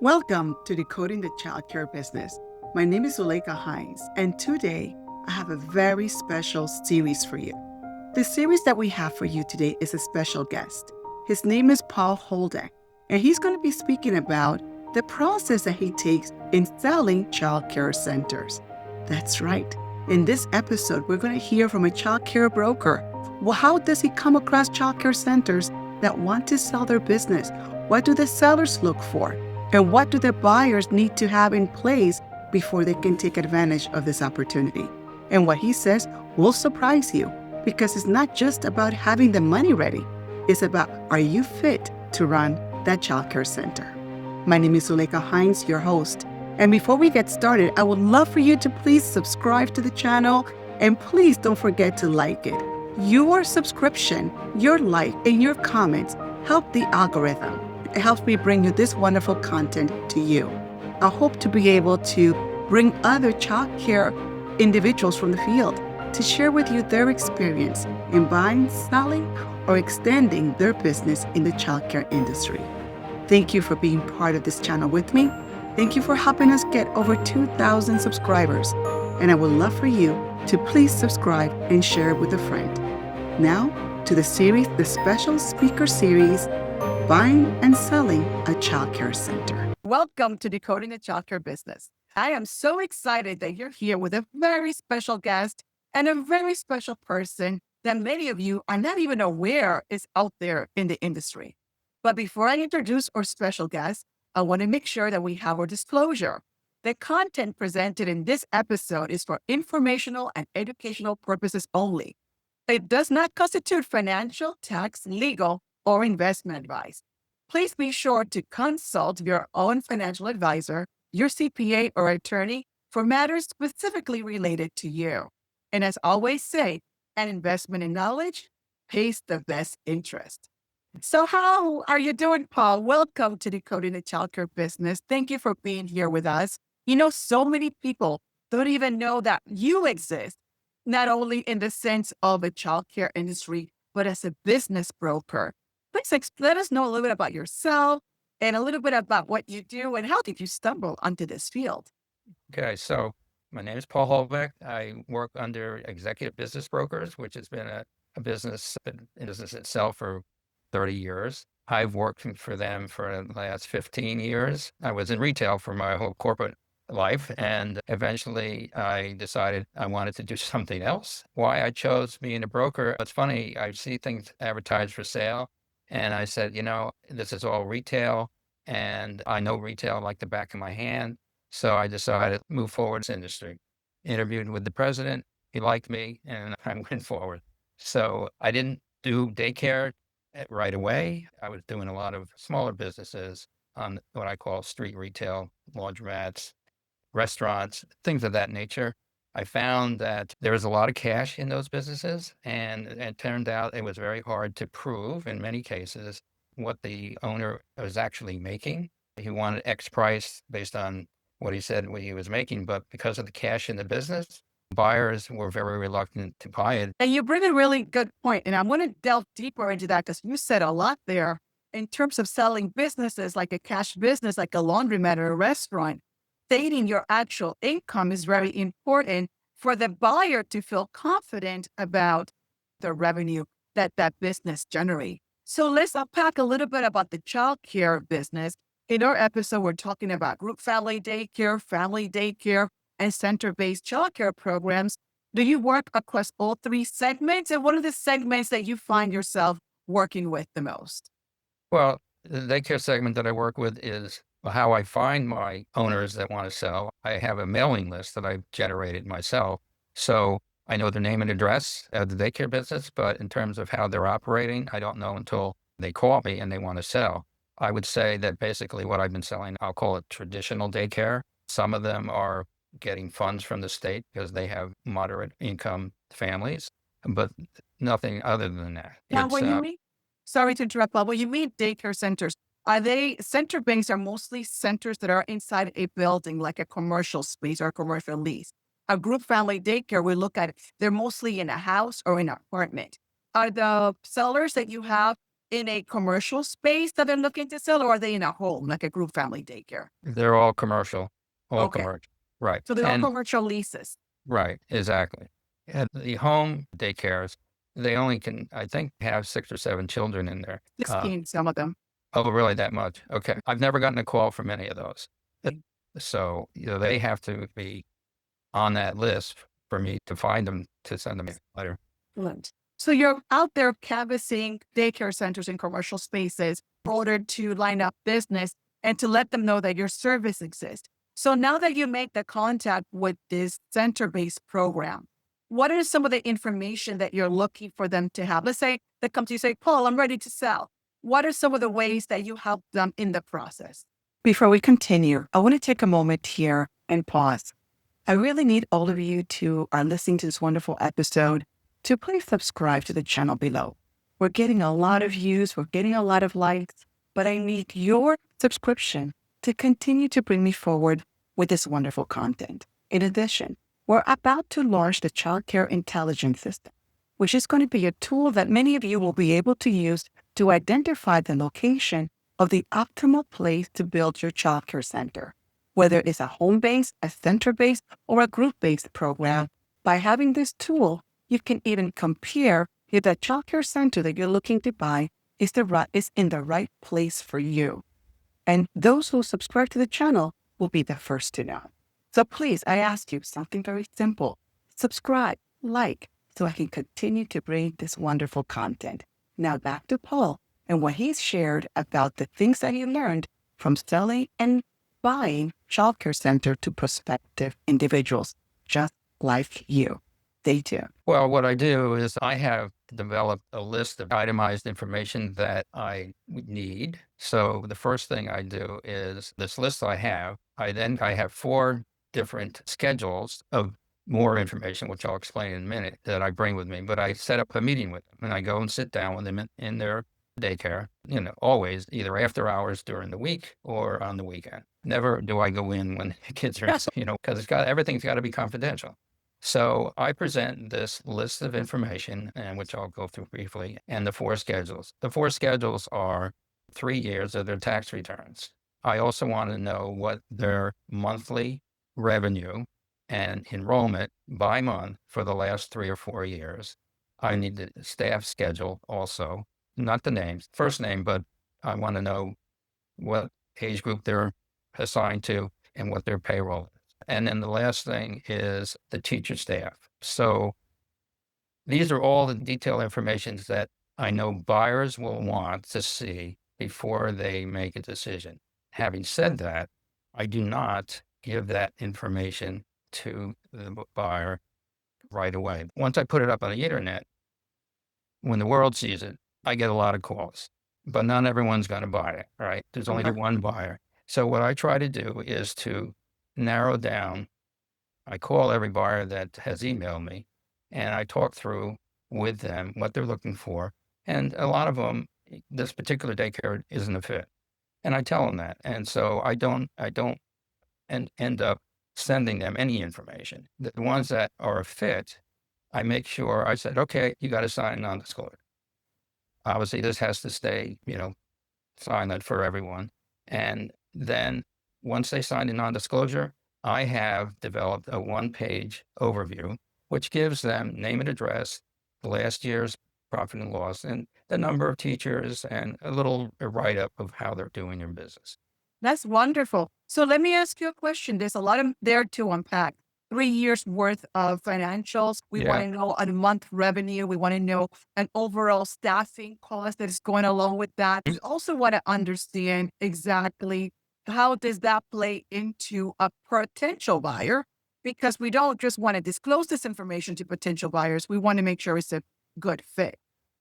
Welcome to Decoding the Childcare Business. My name is Zuleika Hines, and today I have a very special series for you. The series that we have for you today is a special guest. His name is Paul Holveck, and he's going to be speaking about the process that he takes in selling childcare centers. That's right. In this episode, we're going to hear from a childcare broker. Well, how does he come across childcare centers that want to sell their business? What do the sellers look for? And what do the buyers need to have in place before they can take advantage of this opportunity? And what he says will surprise you because it's not just about having the money ready. It's about, are you fit to run that childcare center? My name is Zuleika Hines, your host. And before we get started, I would love for you to please subscribe to the channel and please don't forget to like it. Your subscription, your like, and your comments help the algorithm. It helps me bring you this wonderful content to you. I hope to be able to bring other childcare individuals from the field to share with you their experience in buying, selling, or extending their business in the childcare industry. Thank you for being part of this channel with me. Thank you for helping us get over 2,000 subscribers. And I would love for you to please subscribe and share it with a friend. Now to the series, the special speaker series, Buying and Selling a Childcare Center. Welcome to Decoding the Childcare Business. I am so excited that you're here with a very special guest and a very special person that many of you are not even aware is out there in the industry. But before I introduce our special guest, I want to make sure that we have our disclosure. The content presented in this episode is for informational and educational purposes only. It does not constitute financial, tax, legal, or investment advice. Please be sure to consult your own financial advisor, your CPA or attorney for matters specifically related to you. And as always say, an investment in knowledge pays the best interest. So how are you doing, Paul? Welcome to Decoding the Childcare Business. Thank you for being here with us. You know, so many people don't even know that you exist, not only in the sense of a childcare industry, but as a business broker. Please let us know a little bit about yourself and a little bit about what you do and how did you stumble onto this field? Okay, so my name is Paul Holveck. I work under Executive Business Brokers, which has been a business, been in business itself for 30 years. I've worked for them for the last 15 years. I was in retail for my whole corporate life, and eventually I decided I wanted to do something else. Why I chose being a broker, it's funny, I see things advertised for sale, and I said, this is all retail, and I know retail like the back of my hand. So I decided to move forward in this industry. Interviewed with the president. He liked me, and I went forward. So I didn't do daycare right away. I was doing a lot of smaller businesses on what I call street retail, laundromats, restaurants, things of that nature. I found that there was a lot of cash in those businesses, and it turned out it was very hard to prove in many cases what the owner was actually making. He wanted X price based on what he said what he was making, but because of the cash in the business, buyers were very reluctant to buy it. And you bring a really good point, and I want to delve deeper into that because you said a lot there in terms of selling businesses like a cash business, like a laundromat or a restaurant. Stating your actual income is very important for the buyer to feel confident about the revenue that that business generates. So let's unpack a little bit about the childcare business. In our episode, we're talking about group family daycare, and center-based childcare programs. Do you work across all three segments? And what are the segments that you find yourself working with the most? Well, the daycare segment that I work with is how I find my owners that want to sell. I have a mailing list that I've generated myself. So I know their name and address of the daycare business, but in terms of how they're operating, I don't know until they call me and they want to sell. I would say that basically what I've been selling, I'll call it traditional daycare. Some of them are getting funds from the state because they have moderate income families, but nothing other than that. Now, It's when you mean, sorry to interrupt, Bob, when you mean daycare centers, are they center banks are mostly centers that are inside a building, like a commercial space or a commercial lease? A group family daycare, we look at, they're mostly in a house or in an apartment. Are the sellers that you have in a commercial space that they're looking to sell, or are they in a home, like a group family daycare? They're all commercial, all Okay. commercial. Right. So they're all And commercial leases. right, exactly. And the home daycares, they only can, I think, have 6 or 7 children in there. 16, some of them. Oh, really that much? Okay. I've never gotten a call from any of those. Okay. So, they have to be on that list for me to find them to send them a letter. Excellent. So you're out there canvassing daycare centers in commercial spaces in order to line up business and to let them know that your service exists. So now that you make the contact with this center-based program, what is some of the information that you're looking for them to have? Let's say they come to you and say, Paul, I'm ready to sell. What are some of the ways that you help them in the process? Before we continue, I want to take a moment here and pause. I really need all of you who are listening to this wonderful episode to please subscribe to the channel below. We're getting a lot of views, we're getting a lot of likes, but I need your subscription to continue to bring me forward with this wonderful content. In addition, we're about to launch the Childcare Intelligence System, which is going to be a tool that many of you will be able to use to identify the location of the optimal place to build your childcare center, whether it's a home-based, a center-based, or a group-based program. By having this tool, you can even compare if the childcare center that you're looking to buy is in the right place for you. And those who subscribe to the channel will be the first to know. So please, I ask you something very simple. Subscribe, like, so I can continue to bring this wonderful content. Now back to Paul and what he's shared about the things that he learned from selling and buying childcare center to prospective individuals just like you. Stay tuned. Well, what I do is I have developed a list of itemized information that I would need. So the first thing I do is this list I have, I have 4 different schedules of more information, which I'll explain in a minute, that I bring with me. But I set up a meeting with them and I go and sit down with them in their daycare, always either after hours during the week or on the weekend. Never do I go in when the kids are, because everything's got to be confidential. So I present this list of information, and which I'll go through briefly, and the 4 schedules. The 4 schedules are 3 years of their tax returns. I also want to know what their monthly revenue and enrollment by month for the last 3 or 4 years. I need the staff schedule also, not the names, first name, but I want to know what age group they're assigned to and what their payroll is. And then the last thing is the teacher staff. So these are all the detailed information that I know buyers will want to see before they make a decision. Having said that, I do not give that information to the buyer right away. Once I put it up on the internet, when the world sees it, I get a lot of calls, but not everyone's going to buy it, right? There's only one buyer. So what I try to do is to narrow down. I call every buyer that has emailed me and I talk through with them what they're looking for. And a lot of them, this particular daycare isn't a fit. And I tell them that. And so I don't end up sending them any information. The ones that are a fit, I make sure I said, okay, you got to sign a non-disclosure. Obviously, this has to stay, silent for everyone. And then once they sign a non-disclosure, I have developed a 1-page overview, which gives them name and address, the last year's profit and loss, and the number of teachers, and a little write-up of how they're doing their business. That's wonderful. So let me ask you a question. There's a lot of there to unpack. 3 years worth of financials. We want to know a month revenue. We want to know an overall staffing cost that is going along with that. We also want to understand exactly how does that play into a potential buyer, because we don't just want to disclose this information to potential buyers. We want to make sure it's a good fit.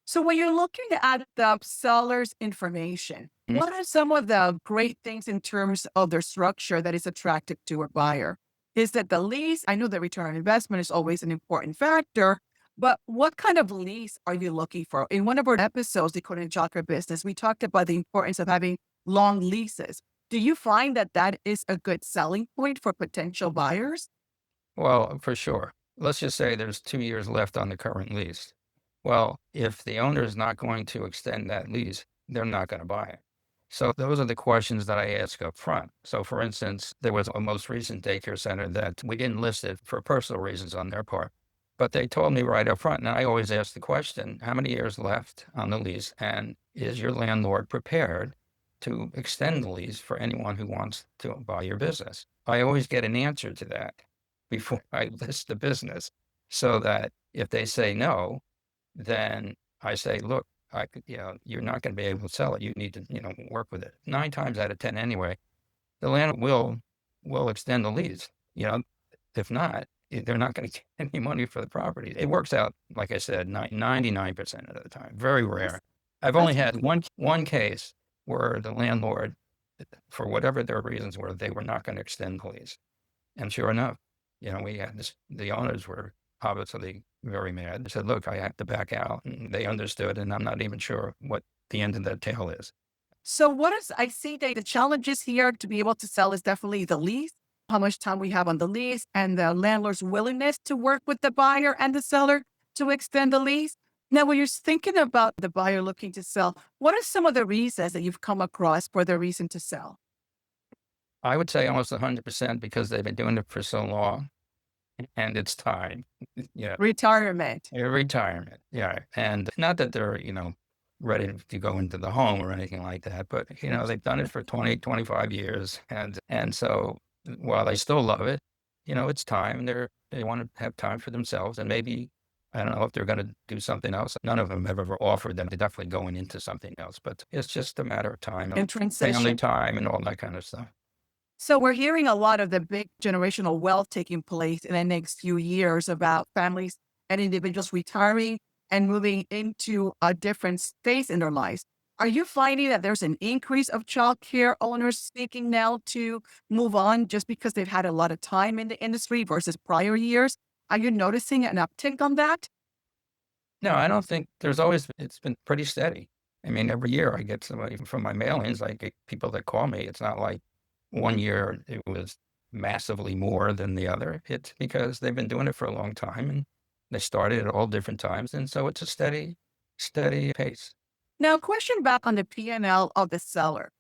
So when you're looking at the seller's information, what are some of the great things in terms of their structure that is attractive to a buyer? Is that the lease? I know the return on investment is always an important factor, but what kind of lease are you looking for? In one of our episodes, the Coding Childcare Business, we talked about the importance of having long leases. Do you find that that is a good selling point for potential buyers? Well, for sure. Let's just say there's 2 years left on the current lease. Well, if the owner is not going to extend that lease, they're not going to buy it. So those are the questions that I ask up front. So for instance, there was a most recent daycare center that we didn't list it for personal reasons on their part, but they told me right up front, and I always ask the question, how many years left on the lease? And is your landlord prepared to extend the lease for anyone who wants to buy your business? I always get an answer to that before I list the business, so that if they say no, then I say, look, you're not going to be able to sell it. You need to, work with it. 9 times out of 10 anyway, the landlord will extend the lease. If not, they're not going to get any money for the property. It works out, like I said, 99% of the time. Very rare. I've only had one case where the landlord, for whatever their reasons were, they were not going to extend the lease. And sure enough, we had the owners were obviously very mad. They said, look, I have to back out. And they understood, and I'm not even sure what the end of that tale is. So I see that the challenges here to be able to sell is definitely the lease, how much time we have on the lease, and the landlord's willingness to work with the buyer and the seller to extend the lease. Now, when you're thinking about the buyer looking to sell, what are some of the reasons that you've come across for the reason to sell? I would say almost 100% because they've been doing it for so long and it's time. Yeah. Retirement. Retirement. Yeah. And not that they're, ready to go into the home or anything like that, but, they've done it for 20, 25 years. And so while they still love it, it's time. They want to have time for themselves, and maybe, I don't know if they're going to do something else. None of them have ever offered them to definitely going into something else, but it's just a matter of time, And family transition. time and all that kind of stuff. So we're hearing a lot of the big generational wealth taking place in the next few years about families and individuals retiring and moving into a different space in their lives. Are you finding that there's an increase of childcare owners seeking now to move on just because they've had a lot of time in the industry versus prior years? Are you noticing an uptick on that? No, I don't think it's been pretty steady. I mean, every year I get somebody from my mailings, I get people that call me. It's not like one year it was massively more than the other. It's because they've been doing it for a long time and they started at all different times. And so it's a steady pace. Now, question back on the P&L of the seller.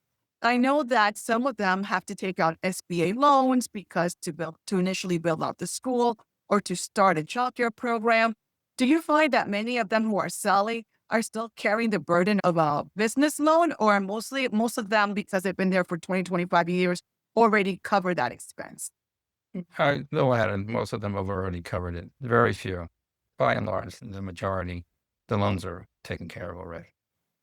I know that some of them have to take out SBA loans because to initially build out the school or to start a childcare program. Do you find that many of them who are selling are still carrying the burden of a business loan, or most of them, because they've been there for 20, 25 years, already cover that expense? The latter, most of them have already covered it. Very few. By and large, the majority, the loans are taken care of already.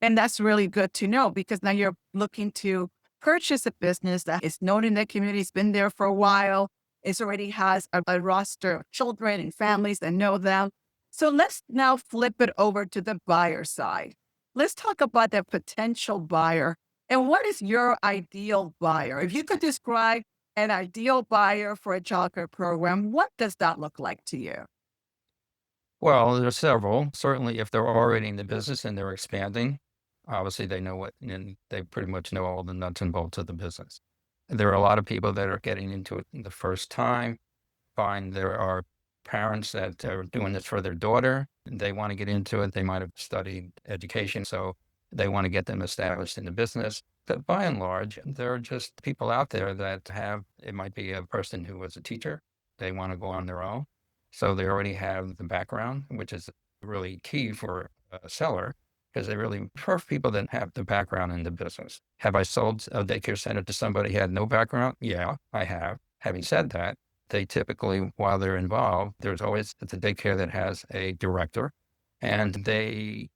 And that's really good to know because now you're looking to purchase a business that is known in the community, has been there for a while, it already has a roster of children and families that know them. So let's now flip it over to the buyer side. Let's talk about the potential buyer. And what is your ideal buyer? If you could describe an ideal buyer for a childcare program, what does that look like to you? Well, there's several. Certainly, if they're already in the business and they're expanding, obviously they know and they pretty much know all the nuts and bolts of the business. There are a lot of people that are getting into it the first time. Find there are parents that are doing this for their daughter. They want to get into it. They might have studied education, so they want to get them established in the business. But by and large, there are just people out there that it might be a person who was a teacher. They want to go on their own. So they already have the background, which is really key for a seller because they really prefer people that have the background in the business. Have I sold a daycare center to somebody who had no background? Yeah, I have. Having said that, they typically, while they're involved, there's always the daycare that has a director, and they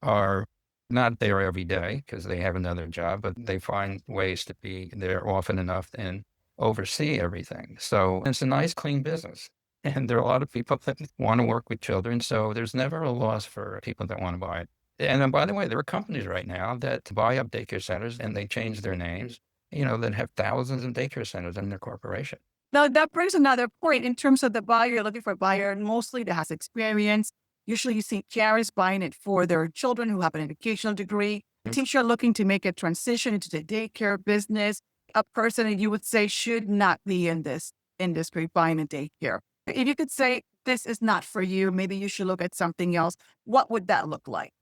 are not there every day because they have another job, but they find ways to be there often enough and oversee everything. So it's a nice, clean business. And there are a lot of people that want to work with children. So there's never a loss for people that want to buy it. And then, by the way, there are companies right now that buy up daycare centers and they change their names, that have thousands of daycare centers in their corporation. Now, that brings another point in terms of the buyer. You're looking for a buyer mostly that has experience. Usually you see carers buying it for their children who have an educational degree. Teacher looking to make a transition into the daycare business. A person that you would say should not be in this industry buying a daycare. If you could say, this is not for you, maybe you should look at something else, what would that look like?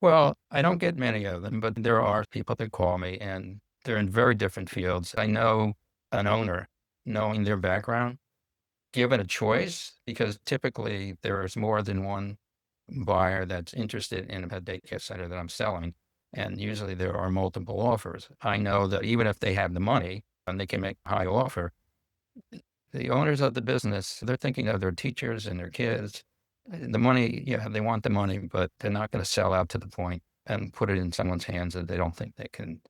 Well, I don't get many of them, but there are people that call me, and they're in very different fields. I know an owner, knowing their background, given a choice, because typically there is more than one buyer that's interested in a daycare center that I'm selling, and usually there are multiple offers. I know that even if they have the money and they can make a high offer, the owners of the business, they're thinking of their teachers and their kids. The money, yeah, they want the money, but they're not going to sell out to the point and put it in someone's hands that they don't think they can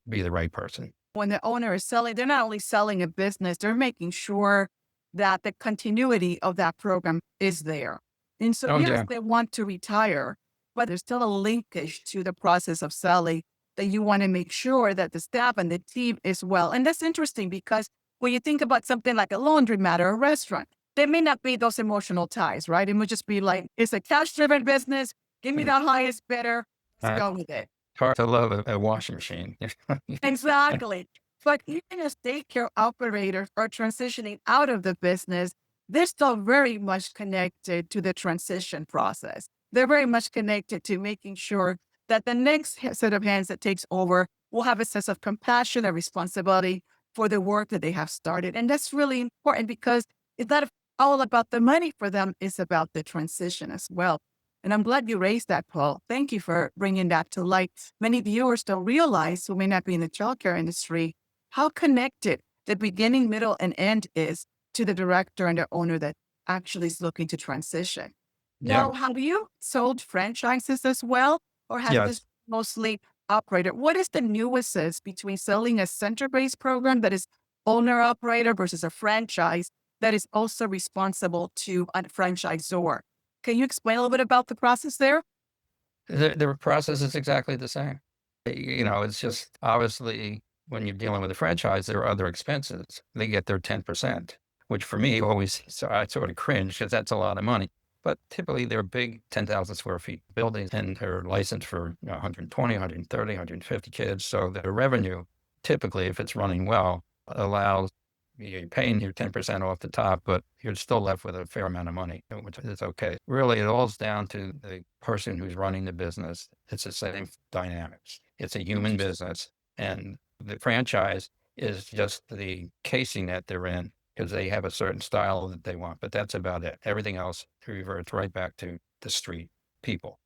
be the right person. When the owner is selling, they're not only selling a business, they're making sure that the continuity of that program is there. And so, Oh, yes, yeah. they want to retire, but there's still a linkage to the process of selling that you want to make sure that the staff and the team is well. And that's interesting because when you think about something like a laundromat or a restaurant, there may not be those emotional ties, right? It would just be like, it's a cash driven business. Give me Mm. the highest bidder. Let's Uh, go with it. It's hard to love a washing machine. Exactly. But even as daycare operators are transitioning out of the business, they're still very much connected to the transition process. They're very much connected to making sure that the next set of hands that takes over will have a sense of compassion and responsibility for the work that they have started. And that's really important because it's not all about the money for them, it's about the transition as well. And I'm glad you raised that, Paul. Thank you for bringing that to light. Many viewers don't realize, who may not be in the childcare industry, how connected the beginning, middle, and end is to the director and the owner that actually is looking to transition. Yeah. Now, have you sold franchises as well, or has this Yes. mostly operated? What is the nuances between selling a center-based program that is owner-operator versus a franchise that is also responsible to a franchisor? Can you explain a little bit about the process there? The process is exactly the same. It's just obviously when you're dealing with a franchise, there are other expenses. They get their 10%, which for me always, so I sort of cringe because that's a lot of money. But typically they're big 10,000 square feet buildings and they're licensed for 120, 130, 150 kids. So the revenue, typically, if it's running well, allows you're paying your 10% off the top, but you're still left with a fair amount of money, which is okay. Really, it all's down to the person who's running the business. It's the same dynamics. It's a human business, and the franchise is just the casing that they're in because they have a certain style that they want, but that's about it. Everything else reverts right back to the street people,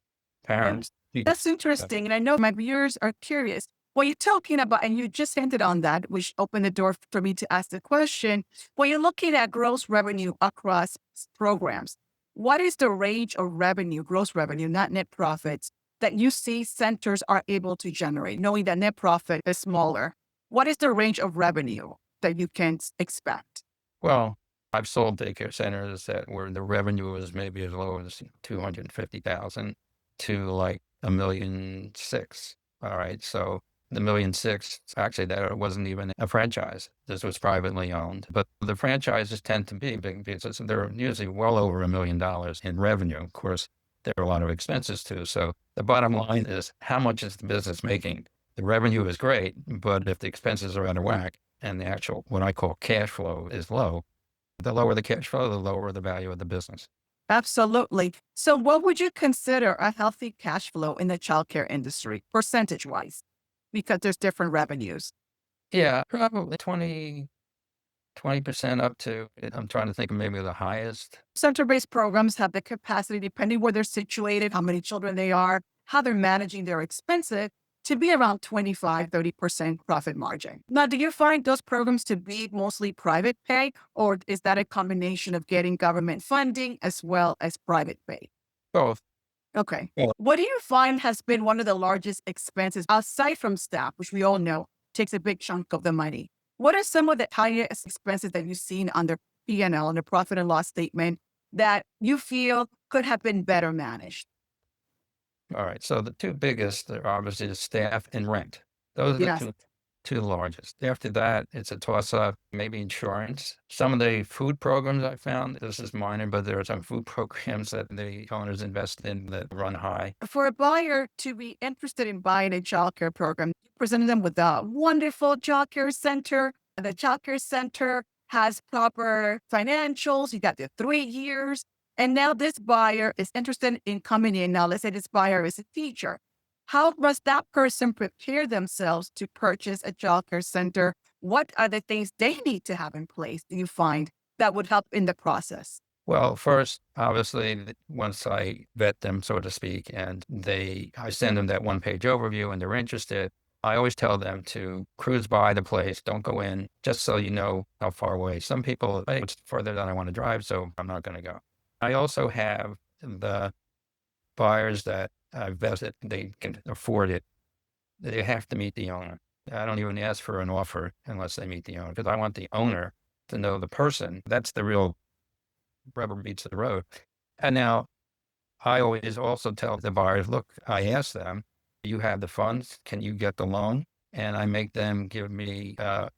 And parents. that's interesting. And I know my viewers are curious. What you're talking about, and you just hinted on that, which opened the door for me to ask the question. When you're looking at gross revenue across programs, what is the range of revenue, gross revenue, not net profits, that you see centers are able to generate, knowing that net profit is smaller? What is the range of revenue that you can expect? Well, I've sold daycare centers that where the revenue was maybe as low as 250,000 to like 1,600,000. All right. So the 1,600,000, actually, that wasn't even a franchise. This was privately owned. But the franchises tend to be big because they're usually well over $1 million in revenue. Of course, there are a lot of expenses too. So the bottom line is how much is the business making? The revenue is great, but if the expenses are out of whack, and the actual, what I call cash flow is low, the lower the cash flow, the lower the value of the business. Absolutely. So, what would you consider a healthy cash flow in the childcare industry, percentage wise? Because there's different revenues. Yeah, probably 20% up to, I'm trying to think of maybe the highest. Center based programs have the capacity, depending where they're situated, how many children they are, how they're managing their expenses, to be around 25, 30% profit margin. Now, do you find those programs to be mostly private pay, or is that a combination of getting government funding as well as private pay? Both. Okay. Well, What do you find has been one of the largest expenses aside from staff, which we all know takes a big chunk of the money? What are some of the highest expenses that you've seen on the P&L, on the profit and loss statement, that you feel could have been better managed? all right. So the two biggest are obviously the staff and rent. Those are the Yes. two largest. After that, it's a toss up, maybe insurance. Some of the food programs I found, this is minor, but there are some food programs that the owners invest in that run high. For a buyer to be interested in buying a childcare program, you present them with a wonderful childcare center. The childcare center has proper financials. You got the 3 years. And now this buyer is interested in coming in. Now, let's say this buyer is a teacher. How must that person prepare themselves to purchase a childcare center? What are the things they need to have in place, do you find, that would help in the process? Well, first, obviously, once I vet them, so to speak, and I send them that one-page overview and they're interested, I always tell them to cruise by the place, don't go in, just so you know how far away. Some people, hey, it's further than I want to drive, so I'm not going to go. I also have the buyers that I've vetted, they can afford it. They have to meet the owner. I don't even ask for an offer unless they meet the owner, because I want the owner to know the person. That's the real rubber meets the road. And now I always also tell the buyers, look, I ask them, you have the funds, can you get the loan? And I make them give me a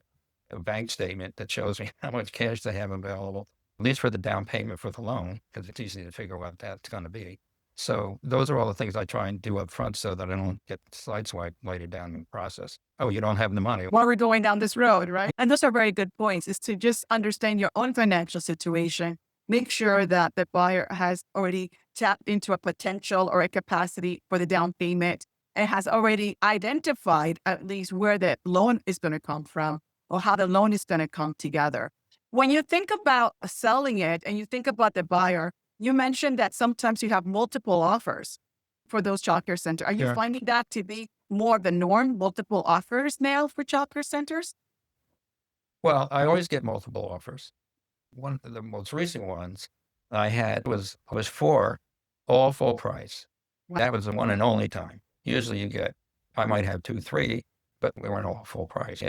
bank statement that shows me how much cash they have available, at least for the down payment for the loan, because it's easy to figure out what that's going to be. So those are all the things I try and do up front so that I don't get sideswiped later down in the process. Oh, you don't have the money. While we're going down this road, right? And those are very good points, is to just understand your own financial situation. Make sure that the buyer has already tapped into a potential or a capacity for the down payment and has already identified at least where the loan is going to come from or how the loan is going to come together. When you think about selling it and you think about the buyer, you mentioned that sometimes you have multiple offers for those childcare centers. Are you Yeah. finding that to be more of the norm, multiple offers now for childcare centers? Well, I always get multiple offers. One of the most recent ones I had was four, all full price. That was the one and only time. Usually I might have two, three, but we weren't all full price.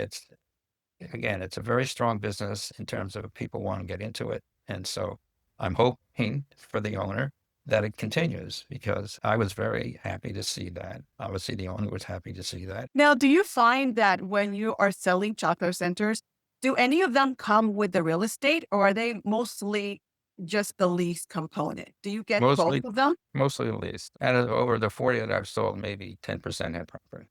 Again, it's a very strong business in terms of people want to get into it. And so I'm hoping for the owner that it continues, because I was very happy to see that. Obviously, the owner was happy to see that. Now, do you find that when you are selling childcare centers, do any of them come with the real estate or are they mostly just the lease component? Do you get both Mostly, of them? mostly leased. Out of over the 40 that I've sold, maybe 10% had property.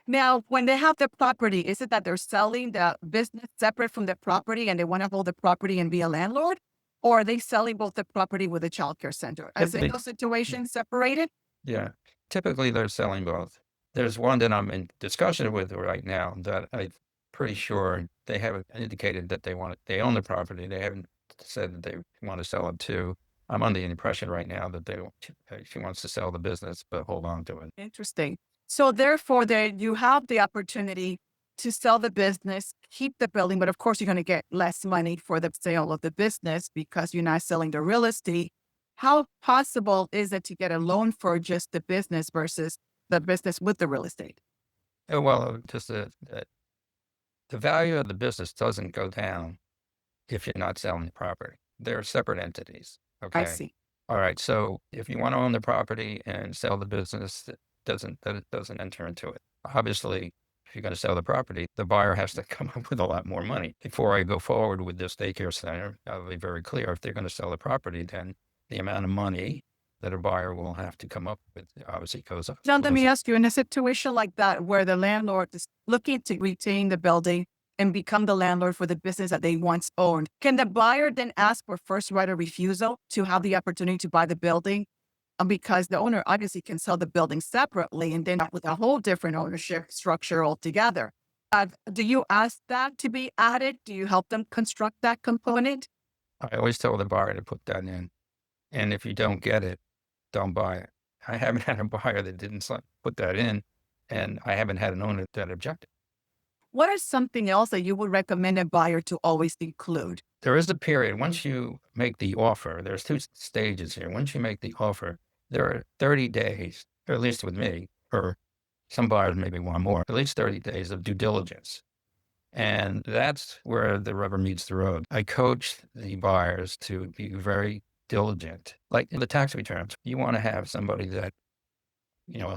Now, when they have the property, is it that they're selling the business separate from the property and they want to hold the property and be a landlord? Or are they selling both the property with the childcare center? Is it Typically, those situations separated? yeah. Typically, they're selling both. There's one that I'm in discussion with right now that I'm pretty sure they haven't indicated that they own the property. They haven't said that they want to sell it too. I'm under the impression right now that she wants to sell the business, but hold on to it. Interesting. So therefore, there you have the opportunity to sell the business, keep the building, but of course, you're going to get less money for the sale of the business because you're not selling the real estate. How possible is it to get a loan for just the business versus the business with the real estate? Well, just the value of the business doesn't go down if you're not selling the property. They're separate entities. I Okay. see. All right. So if you want to own the property and sell the business, it doesn't enter into it. Obviously, if you're going to sell the property, the buyer has to come up with a lot more money. Before I go forward with this daycare center, I'll be very clear. If they're going to sell the property, then the amount of money that a buyer will have to come up with obviously goes up. Now, let me ask you, in a situation like that, where the landlord is looking to retain the building and become the landlord for the business that they once owned, can the buyer then ask for first right of refusal to have the opportunity to buy the building? Because the owner obviously can sell the building separately and then with a whole different ownership structure altogether. Do you ask that to be added? Do you help them construct that component? I always tell the buyer to put that in. And if you don't get it, don't buy it. I haven't had a buyer that didn't put that in, and I haven't had an owner that objected. What is something else that you would recommend a buyer to always include? There is a period, once you make the offer, there's two stages here. Once you make the offer, there are 30 days, or at least with me, or some buyers maybe want more, at least 30 days of due diligence. And that's where the rubber meets the road. I coach the buyers to be very diligent. Like in the tax returns, you want to have somebody that,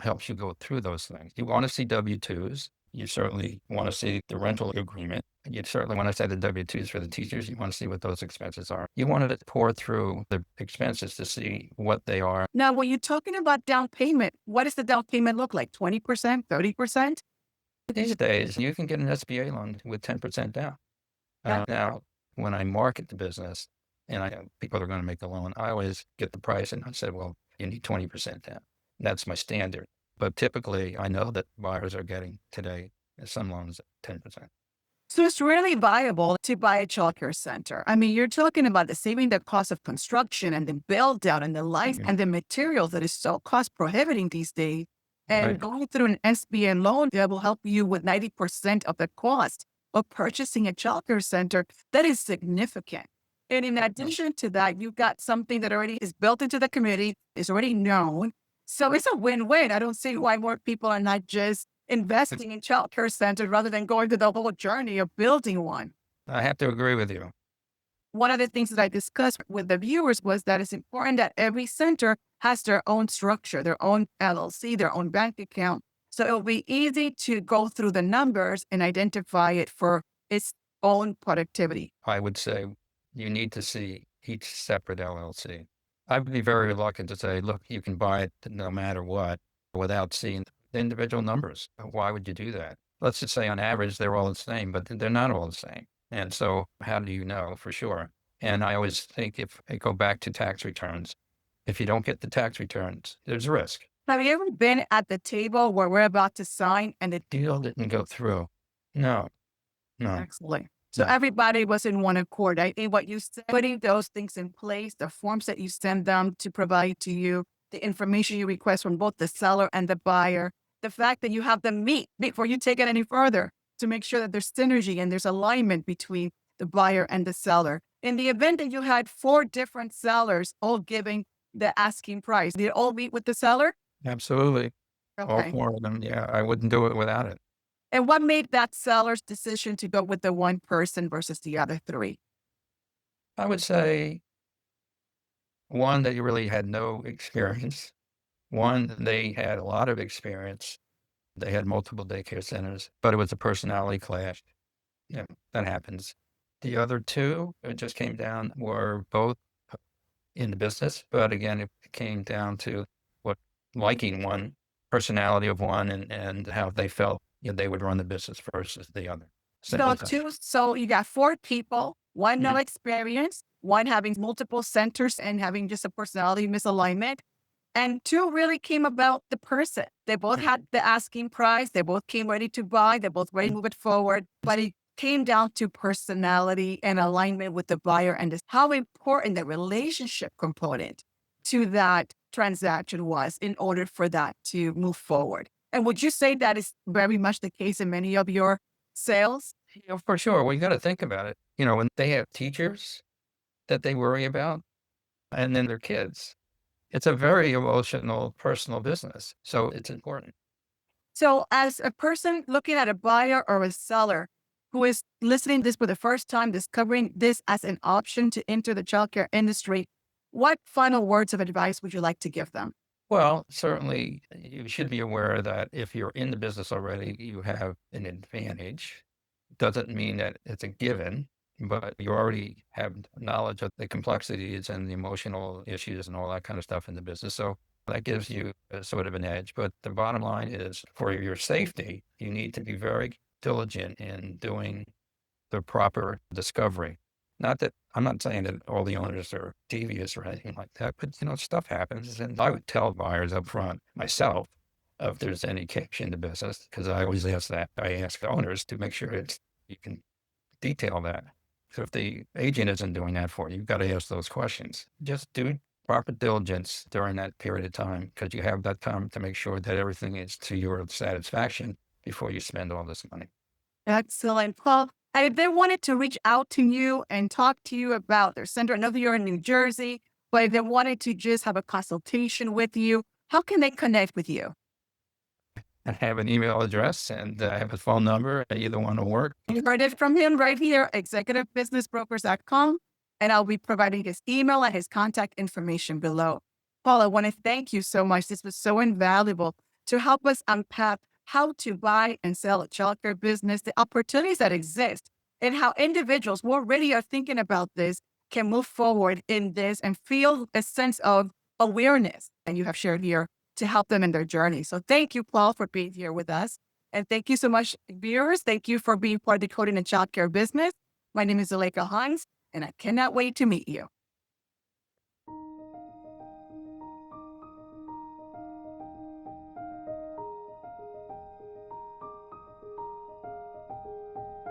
helps you go through those things. You want to see W-2s. You certainly want to see the rental agreement. You certainly want to see the W-2s for the teachers. You want to see what those expenses are. You want to pour through the expenses to see what they are. Now, when you're talking about down payment, what does the down payment look like? 20%, 30%? These days, you can get an SBA loan with 10% down. Now, when I market the business and I know people are going to make a loan, I always get the price and I said, well, you need 20% down. That's my standard. But typically, I know that buyers are getting today some loans at 10%. So it's really viable to buy a childcare center. I mean, you're talking about the saving the cost of construction and the build out and the life Mhm. and the materials that is so cost prohibiting these days. And Right. going through an SBA loan that will help you with 90% of the cost of purchasing a childcare center. That is significant. And in addition to that, you've got something that already is built into the community, is already known. So it's a win-win. I don't see why more people are not just investing in childcare centers rather than going through the whole journey of building one. I have to agree with you. One of the things that I discussed with the viewers was that it's important that every center has their own structure, their own LLC, their own bank account. So it'll be easy to go through the numbers and identify it for its own productivity. I would say you need to see each separate LLC. I'd be very reluctant to say, look, you can buy it no matter what without seeing the individual numbers. Why would you do that? Let's just say on average, they're all the same, but they're not all the same. And so how do you know for sure? And I always think if I go back to tax returns, if you don't get the tax returns, there's risk. Have you ever been at the table where we're about to sign and the Deal didn't go through. No, no, Excellent. So no. everybody was in one accord. I think what you said, putting those things in place, the forms that you send them to provide to you, the information you request from both the seller and the buyer, the fact that you have them meet before you take it any further to make sure that there's synergy and there's alignment between the buyer and the seller. In the event that you had 4 different sellers all giving the asking price, did it all meet with the seller? Absolutely. All Okay. 4 of them. Yeah, I wouldn't do it without it. And what made that seller's decision to go with the one person versus the other 3? I would say one, they really had no experience. One, they had a lot of experience. They had multiple daycare centers, but it was a personality clash. Yeah, that happens. The other 2, it just came down, were both in the business, but again, it came down to what liking one, personality of one, and how they felt, they would run the business versus the other. Simple So as that. so you got 4 people, 1 no Mhm. experience, 1 having multiple centers and having just a personality misalignment, and 2 really came about the person. They both had the asking price, they both came ready to buy, they both ready to move it forward, but it came down to personality and alignment with the buyer and just how important the relationship component to that transaction was in order for that to move forward. And would you say that is very much the case in many of your sales? For sure. Well, you got to think about it. When they have teachers that they worry about, and then their kids, it's a very emotional, personal business. So it's important. So, as a person looking at a buyer or a seller who is listening to this for the first time, discovering this as an option to enter the childcare industry, what final words of advice would you like to give them? Well, certainly you should be aware that if you're in the business already, you have an advantage. Doesn't mean that it's a given, but you already have knowledge of the complexities and the emotional issues and all that kind of stuff in the business. So that gives you a sort of an edge. But the bottom line is for your safety, you need to be very diligent in doing the proper discovery. Not that I'm not saying that all the owners are devious or anything like that, but stuff happens. And I would tell buyers up front myself if there's any catch in the business, because I always ask that. I ask the owners to make sure you can detail that. So if the agent isn't doing that for you, you've got to ask those questions. Just do proper diligence during that period of time because you have that time to make sure that everything is to your satisfaction before you spend all this money. Excellent. Well, if they wanted to reach out to you and talk to you about their center, I know that you're in New Jersey, but if they wanted to just have a consultation with you, how can they connect with you? I have an email address and I have a phone number. Either one will work. You heard it from him right here, executivebusinessbrokers.com. And I'll be providing his email and his contact information below. Paul, I want to thank you so much. This was so invaluable to help us unpack how to buy and sell a childcare business, the opportunities that exist, and how individuals who already are thinking about this can move forward in this and feel a sense of awareness that you have shared here to help them in their journey. So thank you, Paul, for being here with us. And thank you so much, viewers. Thank you for being part of the Coding and Childcare business. My name is Zuleika Hans, and I cannot wait to meet you.